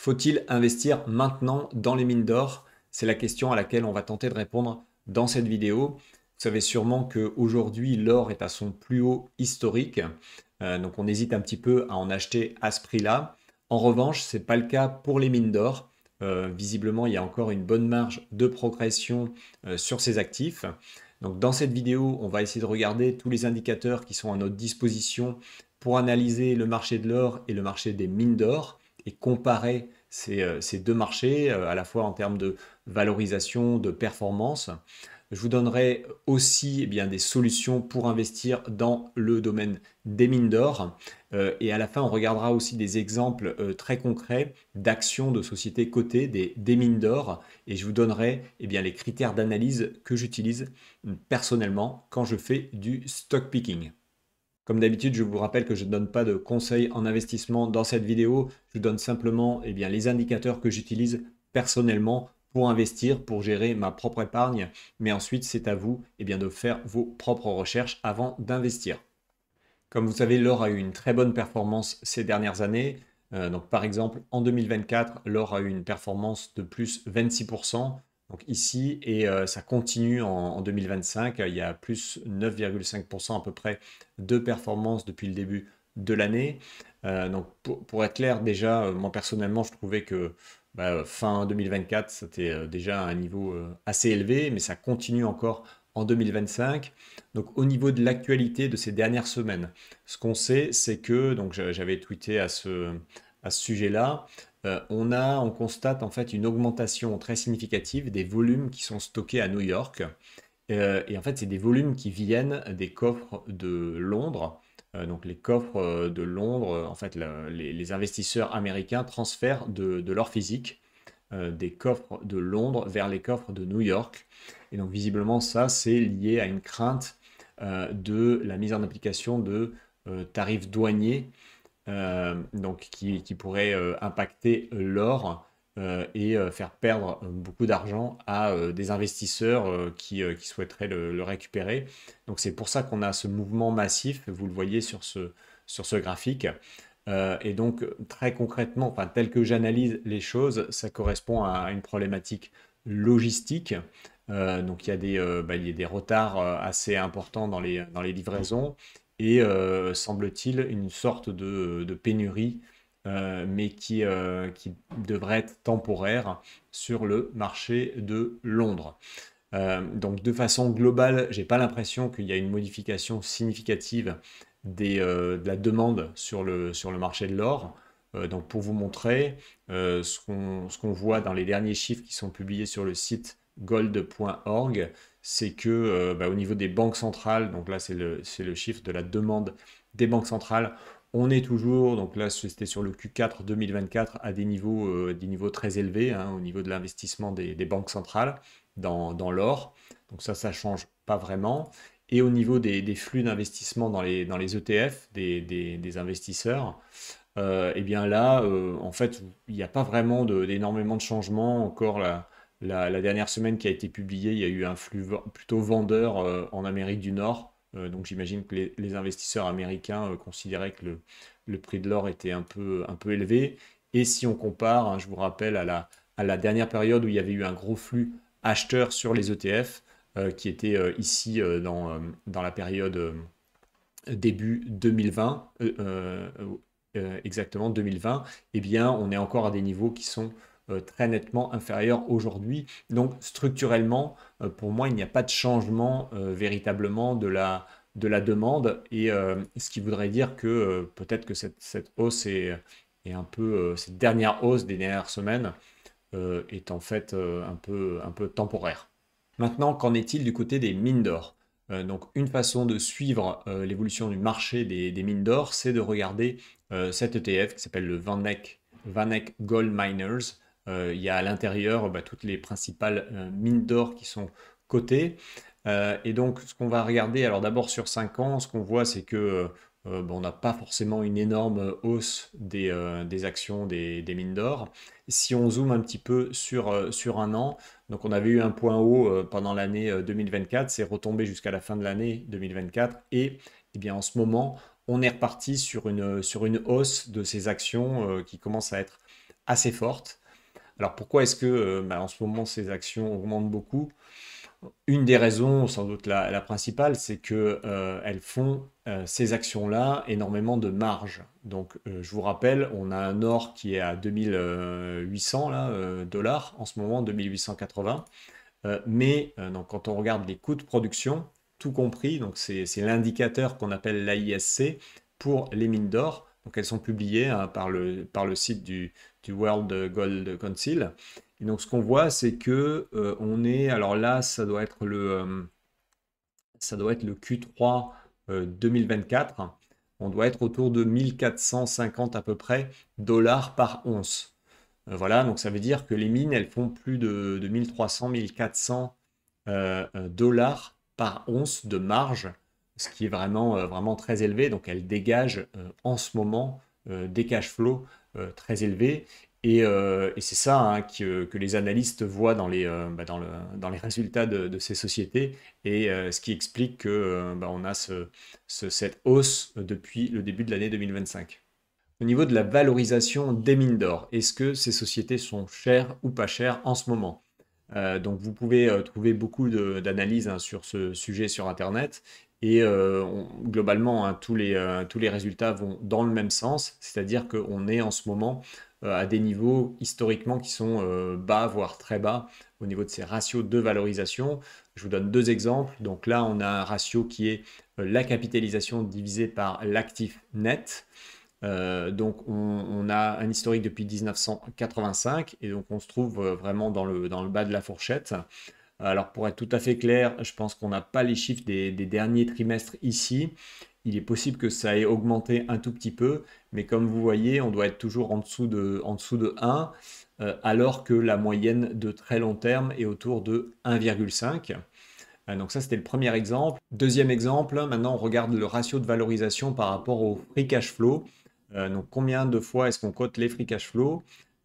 Faut-il investir maintenant dans les mines d'or? C'est la question à laquelle on va tenter de répondre dans cette vidéo. Vous savez sûrement qu'aujourd'hui, l'or est à son plus haut historique. Donc on hésite un petit peu à en acheter à ce prix-là. En revanche, ce n'est pas le cas pour les mines d'or. Visiblement, il y a encore une bonne marge de progression sur ces actifs. Donc dans cette vidéo, on va essayer de regarder tous les indicateurs qui sont à notre disposition pour analyser le marché de l'or et le marché des mines d'or et comparer ces deux marchés, à la fois en termes de valorisation, de performance. Je vous donnerai aussi des solutions pour investir dans le domaine des mines d'or. Et à la fin, on regardera aussi des exemples très concrets d'actions de sociétés cotées des mines d'or. Et je vous donnerai les critères d'analyse que j'utilise personnellement quand je fais du stock picking. Comme d'habitude, je vous rappelle que je ne donne pas de conseils en investissement dans cette vidéo. Je vous donne simplement les indicateurs que j'utilise personnellement pour investir, pour gérer ma propre épargne. Mais ensuite, c'est à vous de faire vos propres recherches avant d'investir. Comme vous savez, l'or a eu une très bonne performance ces dernières années. Donc, par exemple, en 2024, l'or a eu une performance de plus 26%. Donc ici, et ça continue en 2025, il y a plus 9,5% à peu près de performance depuis le début de l'année. Donc pour être clair, déjà, moi personnellement, je trouvais que fin 2024, c'était déjà un niveau assez élevé, mais ça continue encore en 2025. Donc au niveau de l'actualité de ces dernières semaines, ce qu'on sait, c'est que, donc j'avais tweeté à ce sujet-là, on constate en fait une augmentation très significative des volumes qui sont stockés à New York. Et en fait, c'est des volumes qui viennent des coffres de Londres. Donc les coffres de Londres, en fait, les investisseurs américains transfèrent de l'or physique des coffres de Londres vers les coffres de New York. Et donc visiblement, ça, c'est lié à une crainte de la mise en application de tarifs douaniers donc qui pourrait impacter l'or et faire perdre beaucoup d'argent à des investisseurs qui souhaiteraient le récupérer. Donc c'est pour ça qu'on a ce mouvement massif, vous le voyez sur ce graphique. Et donc très concrètement, enfin, tel que j'analyse les choses, ça correspond à une problématique logistique. Donc il y a des retards assez importants dans les livraisons et semble-t-il une sorte de pénurie, mais qui devrait être temporaire sur le marché de Londres. Donc de façon globale, j'ai pas l'impression qu'il y a une modification significative de la demande sur le marché de l'or. Donc pour vous montrer ce qu'on voit dans les derniers chiffres qui sont publiés sur le site gold.org, c'est que au niveau des banques centrales, donc là c'est le chiffre de la demande des banques centrales, on est toujours, donc là c'était sur le Q4 2024, à des niveaux très élevés au niveau de l'investissement des banques centrales dans l'or. Donc ça change pas vraiment. Et au niveau des flux d'investissement dans les ETF des investisseurs, et bien là, en fait, il n'y a pas vraiment d'énormément de changements. Encore la dernière semaine qui a été publiée, il y a eu un flux plutôt vendeur en Amérique du Nord. Donc j'imagine que les investisseurs américains considéraient que le prix de l'or était un peu élevé. Et si on compare, je vous rappelle, à la dernière période où il y avait eu un gros flux acheteur sur les ETF, qui était ici dans la période début 2020, exactement 2020, eh bien, on est encore à des niveaux qui sont très nettement inférieurs aujourd'hui. Donc, structurellement, pour moi, il n'y a pas de changement véritablement de la demande, et ce qui voudrait dire que peut-être que cette hausse est un peu, cette dernière hausse des dernières semaines est en fait un peu temporaire. Maintenant, qu'en est-il du côté des mines d'or? Donc, une façon de suivre l'évolution du marché des mines d'or, c'est de regarder cet ETF qui s'appelle le VanEck Gold Miners. Il y a à l'intérieur toutes les principales mines d'or qui sont cotées. Et donc, ce qu'on va regarder, alors d'abord sur 5 ans, ce qu'on voit, c'est que on n'a pas forcément une énorme hausse des actions des mines d'or. Si on zoome un petit peu sur un an, donc on avait eu un point haut pendant l'année 2024, c'est retombé jusqu'à la fin de l'année 2024, et eh bien en ce moment, on est reparti sur une hausse de ces actions qui commence à être assez forte. Alors pourquoi est-ce que en ce moment ces actions augmentent beaucoup? Une des raisons, sans doute la principale, c'est que elles font ces actions-là énormément de marge. Donc je vous rappelle, on a un or qui est à 2800 là, dollars en ce moment, 2880. Donc, quand on regarde les coûts de production, tout compris, donc c'est l'indicateur qu'on appelle l'AISC pour les mines d'or. Donc elles sont publiées hein, par le site du World Gold Council. Et donc ce qu'on voit, c'est que on est, alors là, ça doit être le Q3 2024. On doit être autour de 1450 à peu près dollars par once. Voilà, donc ça veut dire que les mines, elles font plus de 1300, 1400 dollars par once de marge, ce qui est vraiment très élevé. Donc elles dégagent en ce moment des cash flows très élevés. Et c'est ça hein, que les analystes voient dans les résultats de ces sociétés et ce qui explique que on a cette hausse depuis le début de l'année 2025. Au niveau de la valorisation des mines d'or, est-ce que ces sociétés sont chères ou pas chères en ce moment? Donc vous pouvez trouver beaucoup d'analyses hein, sur ce sujet sur Internet et globalement hein, tous les résultats vont dans le même sens, c'est-à-dire qu'on est en ce moment à des niveaux historiquement qui sont bas, voire très bas au niveau de ces ratios de valorisation. Je vous donne deux exemples. Donc là, on a un ratio qui est la capitalisation divisée par l'actif net. Donc on a un historique depuis 1985 et donc on se trouve vraiment dans le bas de la fourchette. Alors pour être tout à fait clair, je pense qu'on n'a pas les chiffres des derniers trimestres ici. Il est possible que ça ait augmenté un tout petit peu, mais comme vous voyez, on doit être toujours en dessous de 1, alors que la moyenne de très long terme est autour de 1,5. Donc ça, c'était le premier exemple. Deuxième exemple, maintenant on regarde le ratio de valorisation par rapport au free cash flow. Donc combien de fois est-ce qu'on cote les free cash flow?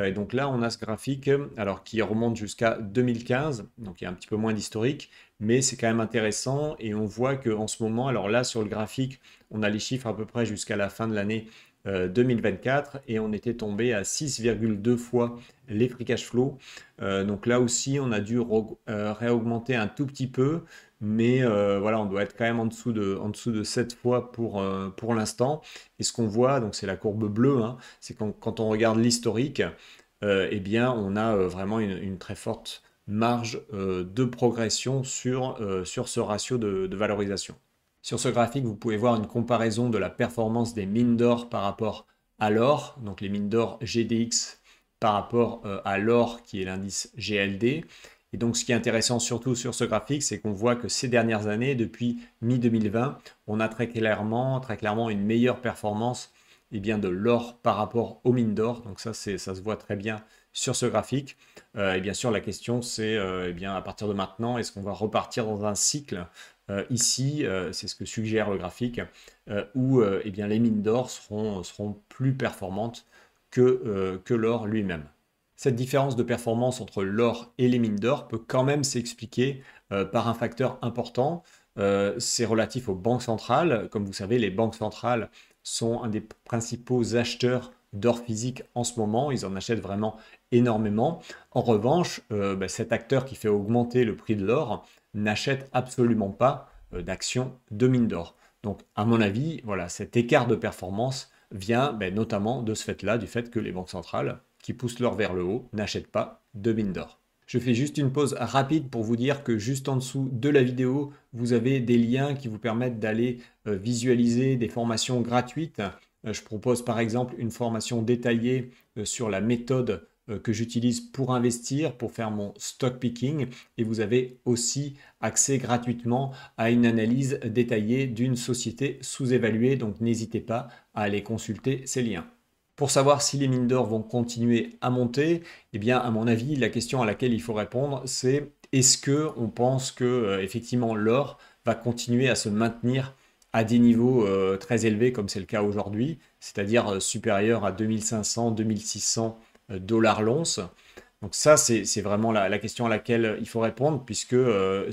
Et donc là, on a ce graphique alors, qui remonte jusqu'à 2015, donc il y a un petit peu moins d'historique, mais c'est quand même intéressant et on voit qu'en ce moment, alors là sur le graphique, on a les chiffres à peu près jusqu'à la fin de l'année 2024 et on était tombé à 6,2 fois les free cash flow. Donc là aussi, on a dû réaugmenter un tout petit peu, mais voilà, on doit être quand même en dessous de 7 fois pour l'instant. Et ce qu'on voit, donc c'est la courbe bleue, hein, c'est quand on regarde l'historique, eh bien, on a vraiment une très forte marge de progression sur ce ratio de valorisation. Sur ce graphique, vous pouvez voir une comparaison de la performance des mines d'or par rapport à l'or, donc les mines d'or GDX par rapport à l'or qui est l'indice GLD. Et donc ce qui est intéressant surtout sur ce graphique, c'est qu'on voit que ces dernières années, depuis mi-2020, on a très clairement une meilleure performance eh bien, de l'or par rapport aux mines d'or. Donc ça se voit très bien sur ce graphique. Et bien sûr, la question c'est eh bien, à partir de maintenant, est-ce qu'on va repartir dans un cycle ici, c'est ce que suggère le graphique, où eh bien, les mines d'or seront plus performantes que l'or lui-même. Cette différence de performance entre l'or et les mines d'or peut quand même s'expliquer par un facteur important. C'est relatif aux banques centrales. Comme vous savez, les banques centrales sont un des principaux acheteurs d'or physique en ce moment. Ils en achètent vraiment énormément. En revanche, cet acteur qui fait augmenter le prix de l'or n'achète absolument pas d'actions de mines d'or. Donc, à mon avis, voilà, cet écart de performance vient notamment de ce fait-là, du fait que les banques centrales qui poussent l'or vers le haut n'achètent pas de mines d'or. Je fais juste une pause rapide pour vous dire que juste en dessous de la vidéo, vous avez des liens qui vous permettent d'aller visualiser des formations gratuites. Je propose par exemple une formation détaillée sur la méthode que j'utilise pour investir, pour faire mon stock picking. Et vous avez aussi accès gratuitement à une analyse détaillée d'une société sous-évaluée. Donc n'hésitez pas à aller consulter ces liens. Pour savoir si les mines d'or vont continuer à monter, eh bien, à mon avis, la question à laquelle il faut répondre, c'est est-ce qu'on pense que effectivement l'or va continuer à se maintenir à des niveaux très élevés comme c'est le cas aujourd'hui, c'est-à-dire supérieurs à 2500, 2600 dollars l'once. Donc ça, c'est vraiment la question à laquelle il faut répondre, puisque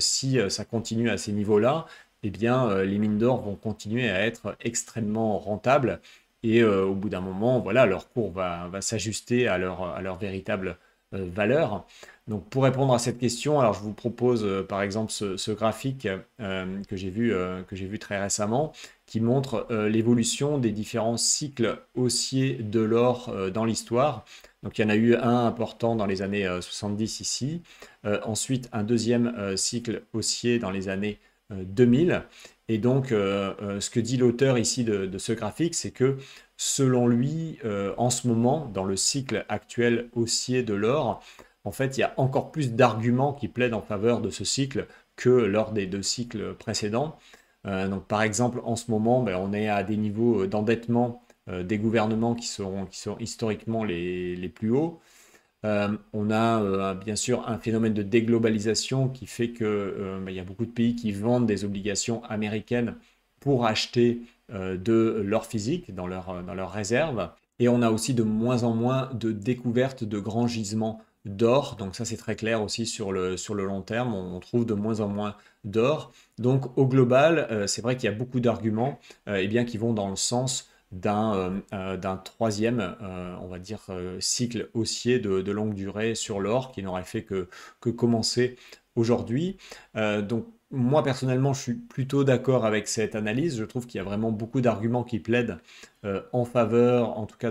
si ça continue à ces niveaux-là, eh bien, les mines d'or vont continuer à être extrêmement rentables. Et au bout d'un moment, voilà, leur cours va s'ajuster à leur véritable valeur. Donc pour répondre à cette question, alors je vous propose par exemple ce graphique que j'ai vu très récemment qui montre l'évolution des différents cycles haussiers de l'or dans l'histoire. Donc il y en a eu un important dans les années 70 ici, ensuite un deuxième cycle haussier dans les années 2000. Et donc ce que dit l'auteur ici de ce graphique, c'est que selon lui, en ce moment, dans le cycle actuel haussier de l'or, en fait, il y a encore plus d'arguments qui plaident en faveur de ce cycle que lors des deux cycles précédents. Donc, par exemple, en ce moment, ben, on est à des niveaux d'endettement des gouvernements qui sont historiquement les plus hauts. On a bien sûr un phénomène de déglobalisation qui fait que ben, il y a beaucoup de pays qui vendent des obligations américaines pour acheter de l'or physique dans leurs réserves. Et on a aussi de moins en moins de découvertes de grands gisements d'or. Donc ça, c'est très clair aussi sur le long terme. On trouve de moins en moins d'or. Donc au global, c'est vrai qu'il y a beaucoup d'arguments eh bien, qui vont dans le sens d'un troisième, on va dire, cycle haussier de longue durée sur l'or qui n'aurait fait que commencer aujourd'hui. Donc moi personnellement, je suis plutôt d'accord avec cette analyse. Je trouve qu'il y a vraiment beaucoup d'arguments qui plaident en faveur, en tout cas,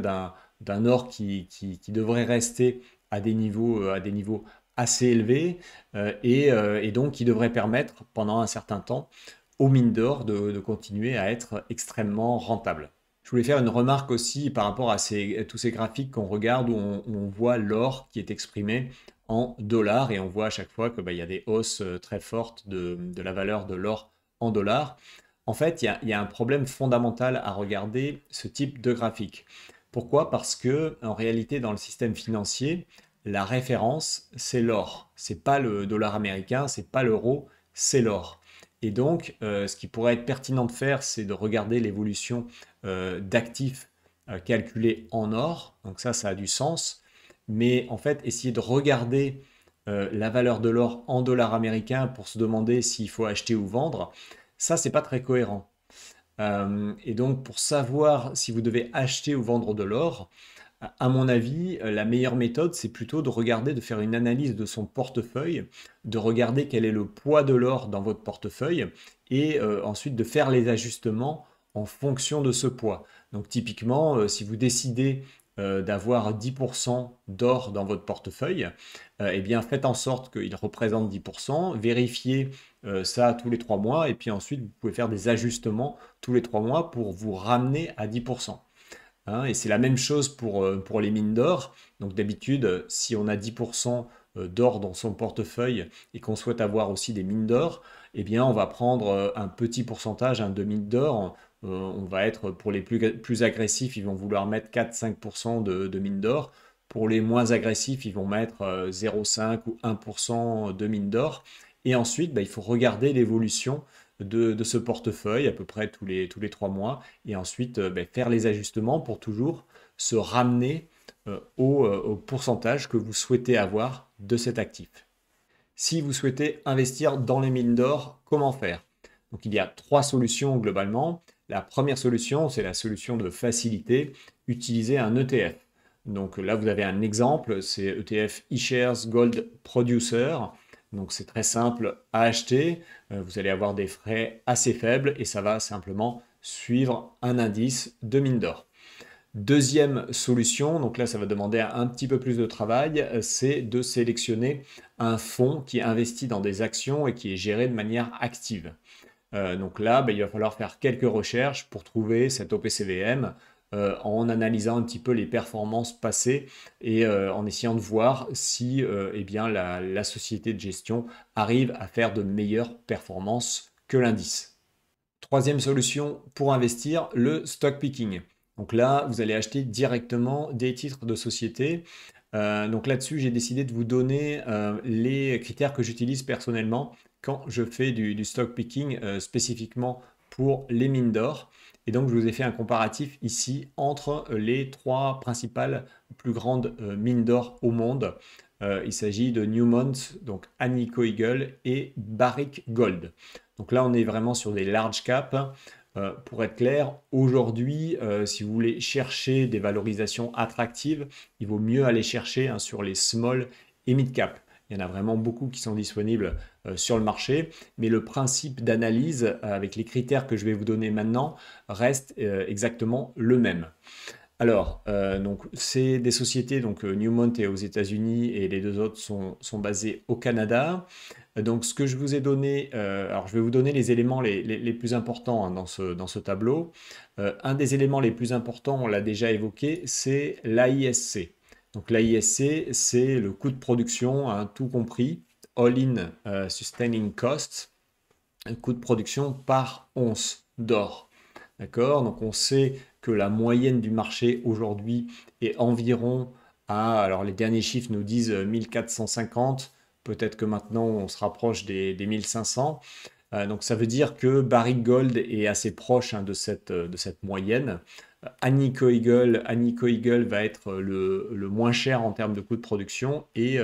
d'un or qui devrait rester à des niveaux assez élevés et donc qui devrait permettre pendant un certain temps aux mines d'or de continuer à être extrêmement rentables. Je voulais faire une remarque aussi par rapport à tous ces graphiques qu'on regarde où on voit l'or qui est exprimé en dollars et on voit à chaque fois que, bah, il y a des hausses très fortes de la valeur de l'or en dollars. En fait, il y a un problème fondamental à regarder ce type de graphique. Pourquoi? Parce que en réalité, dans le système financier, la référence, c'est l'or. C'est pas le dollar américain, c'est pas l'euro, c'est l'or. Et donc, ce qui pourrait être pertinent de faire, c'est de regarder l'évolution d'actifs calculés en or. Donc ça a du sens. Mais en fait, essayer de regarder la valeur de l'or en dollars américains pour se demander s'il faut acheter ou vendre, ça, c'est pas très cohérent. Et donc, pour savoir si vous devez acheter ou vendre de l'or, à mon avis, la meilleure méthode, c'est plutôt de regarder, de faire une analyse de son portefeuille, de regarder quel est le poids de l'or dans votre portefeuille et ensuite de faire les ajustements en fonction de ce poids. Donc typiquement, si vous décidez d'avoir 10% d'or dans votre portefeuille, eh bien faites en sorte qu'il représente 10%, vérifiez ça tous les 3 mois et puis ensuite vous pouvez faire des ajustements tous les 3 mois pour vous ramener à 10%. Hein, et c'est la même chose pour les mines d'or. Donc d'habitude, si on a 10% d'or dans son portefeuille et qu'on souhaite avoir aussi des mines d'or, eh bien on va prendre un petit pourcentage de mines d'or. On va être, pour les plus agressifs, ils vont vouloir mettre 4-5% de mines d'or. Pour les moins agressifs, ils vont mettre 0,5 ou 1% de mines d'or. Et ensuite, bah, il faut regarder l'évolution de ce portefeuille à peu près tous les 3 mois et ensuite ben, faire les ajustements pour toujours se ramener au pourcentage que vous souhaitez avoir de cet actif. Si vous souhaitez investir dans les mines d'or, comment faire? Donc il y a 3 solutions globalement. La première solution, c'est la solution de facilité, utiliser un ETF. Donc là, vous avez un exemple, c'est ETF eShares Gold Producer. Donc c'est très simple à acheter, vous allez avoir des frais assez faibles et ça va simplement suivre un indice de mine d'or. Deuxième solution, donc là ça va demander un petit peu plus de travail, c'est de sélectionner un fonds qui investit dans des actions et qui est géré de manière active. Donc là, bah, il va falloir faire quelques recherches pour trouver cet OPCVM en analysant un petit peu les performances passées et en essayant de voir si eh bien, la société de gestion arrive à faire de meilleures performances que l'indice. Troisième solution pour investir, le stock picking. Donc là, vous allez acheter directement des titres de société. Donc là-dessus, j'ai décidé de vous donner les critères que j'utilise personnellement quand je fais du stock picking spécifiquement pour les mines d'or. Et donc, je vous ai fait un comparatif ici entre les 3 principales plus grandes mines d'or au monde. Il s'agit de Newmont, donc Agnico Eagle et Barrick Gold. Donc là, on est vraiment sur des large caps. Pour être clair, aujourd'hui, si vous voulez chercher des valorisations attractives, il vaut mieux aller chercher hein, sur les small et mid cap. Il y en a vraiment beaucoup qui sont disponibles sur le marché, mais le principe d'analyse avec les critères que je vais vous donner maintenant reste exactement le même. Alors, donc c'est des sociétés, donc Newmont est aux États-Unis et les deux autres sont basées au Canada. Donc, ce que je vous ai donné, alors je vais vous donner les éléments les plus importants hein, dans ce tableau. Un des éléments les plus importants, on l'a déjà évoqué, c'est l'AISC. Donc, l'AISC, c'est le coût de production, hein, tout compris, All-in Sustaining Costs, le coût de production par once d'or. D'accord? Donc on sait que la moyenne du marché aujourd'hui est environ alors les derniers chiffres nous disent 1450, peut-être que maintenant on se rapproche des 1500. Donc ça veut dire que Barrick Gold est assez proche hein, de cette moyenne. Agnico Eagle va être le moins cher en termes de coût de production et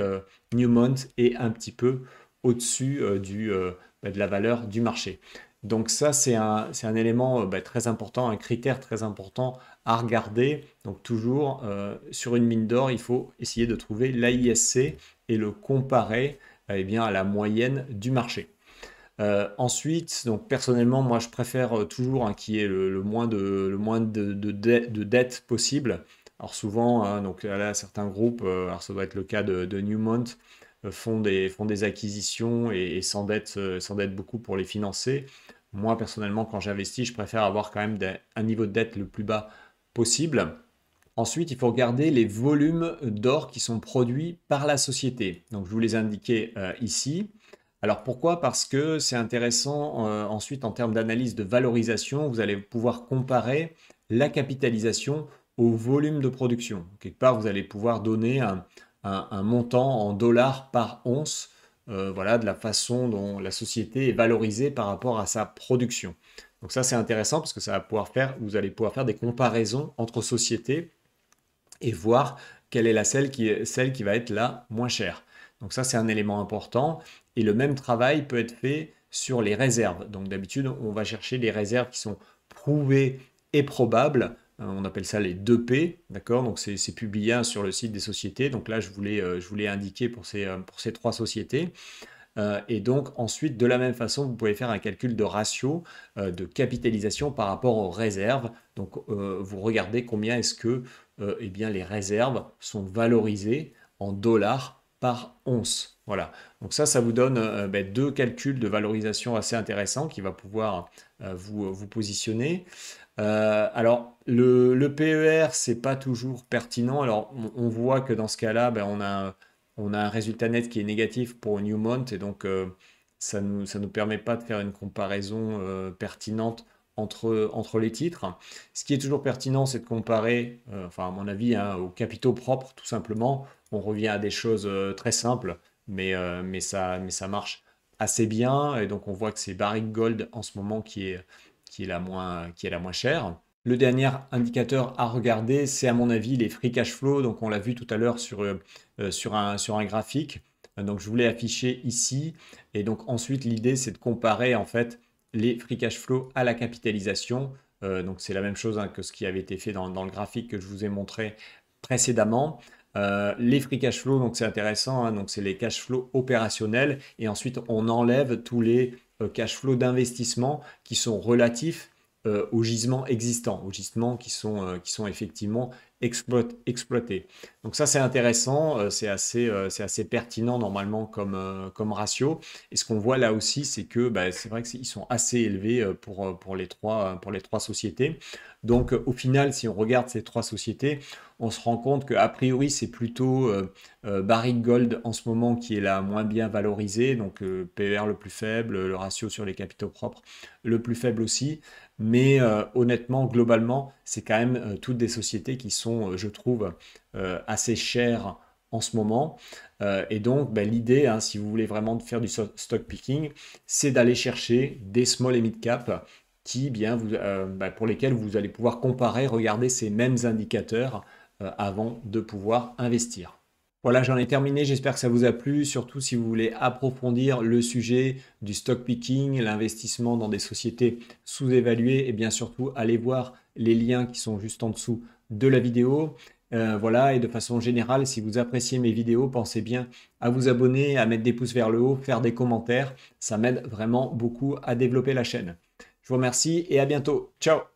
Newmont est un petit peu au-dessus de la valeur du marché. Donc ça, c'est un élément très important, un critère très important à regarder. Donc toujours, sur une mine d'or, il faut essayer de trouver l'AISC et le comparer eh bien, à la moyenne du marché. Ensuite, donc personnellement, moi je préfère toujours hein, qu'il y ait le moins de dettes possible. Alors souvent, hein, donc là, certains groupes, alors ça doit être le cas de Newmont, font des acquisitions et s'endettent beaucoup pour les financer. Moi personnellement, quand j'investis, je préfère avoir quand même un niveau de dette le plus bas possible. Ensuite, il faut regarder les volumes d'or qui sont produits par la société. Donc, je vous les ai indiqués ici. Alors, pourquoi? Parce que c'est intéressant ensuite en termes d'analyse de valorisation. Vous allez pouvoir comparer la capitalisation au volume de production. Quelque part, vous allez pouvoir donner un montant en dollars par once, voilà, de la façon dont la société est valorisée par rapport à sa production. Donc ça, c'est intéressant parce que vous allez pouvoir faire des comparaisons entre sociétés et voir quelle est celle qui va être la moins chère. Donc ça, c'est un élément important. Et le même travail peut être fait sur les réserves. Donc d'habitude, on va chercher les réserves qui sont prouvées et probables. On appelle ça les 2P, d'accord? Donc c'est publié hein, sur le site des sociétés. Donc là, je voulais indiquer pour ces trois sociétés. Et donc ensuite, de la même façon, vous pouvez faire un calcul de ratio de capitalisation par rapport aux réserves. Donc vous regardez combien est-ce que eh bien, les réserves sont valorisées en dollars par once. Voilà. Donc ça vous donne deux calculs de valorisation assez intéressants qui va pouvoir vous positionner. Alors le PER, c'est pas toujours pertinent. Alors on voit que dans ce cas-là, on a un résultat net qui est négatif pour Newmont et donc ça nous permet pas de faire une comparaison pertinente entre les titres. Ce qui est toujours pertinent, c'est de comparer, enfin à mon avis, hein, aux capitaux propres, tout simplement. On revient à des choses très simples, mais ça marche assez bien et donc on voit que c'est Barrick Gold en ce moment qui est la moins chère. Le dernier indicateur à regarder, c'est à mon avis les free cash flow. Donc on l'a vu tout à l'heure sur un graphique. Donc je voulais afficher ici. Et donc ensuite l'idée c'est de comparer en fait les free cash flow à la capitalisation. Donc c'est la même chose hein, que ce qui avait été fait dans le graphique que je vous ai montré précédemment. Les free cash flow, donc c'est intéressant, hein, donc c'est les cash flows opérationnels et ensuite on enlève tous les cash flows d'investissement qui sont relatifs aux gisements existants, aux gisements qui sont effectivement exploités. Donc ça c'est intéressant, c'est assez pertinent normalement comme ratio. Et ce qu'on voit là aussi, c'est que c'est vrai qu'ils sont assez élevés pour les trois sociétés. Donc au final, si on regarde ces trois sociétés, on se rend compte qu'a priori c'est plutôt Barrick Gold en ce moment qui est la moins bien valorisée, donc PER le plus faible, le ratio sur les capitaux propres le plus faible aussi. Mais honnêtement, globalement, c'est quand même toutes des sociétés qui sont, je trouve, assez chères en ce moment. Et donc, l'idée, hein, si vous voulez vraiment faire du stock picking, c'est d'aller chercher des small et mid cap pour lesquels vous allez pouvoir comparer, regarder ces mêmes indicateurs avant de pouvoir investir. Voilà, j'en ai terminé. J'espère que ça vous a plu. Surtout si vous voulez approfondir le sujet du stock picking, l'investissement dans des sociétés sous-évaluées, et bien surtout, allez voir les liens qui sont juste en dessous de la vidéo. Voilà, et de façon générale, si vous appréciez mes vidéos, pensez bien à vous abonner, à mettre des pouces vers le haut, faire des commentaires. Ça m'aide vraiment beaucoup à développer la chaîne. Je vous remercie et à bientôt. Ciao!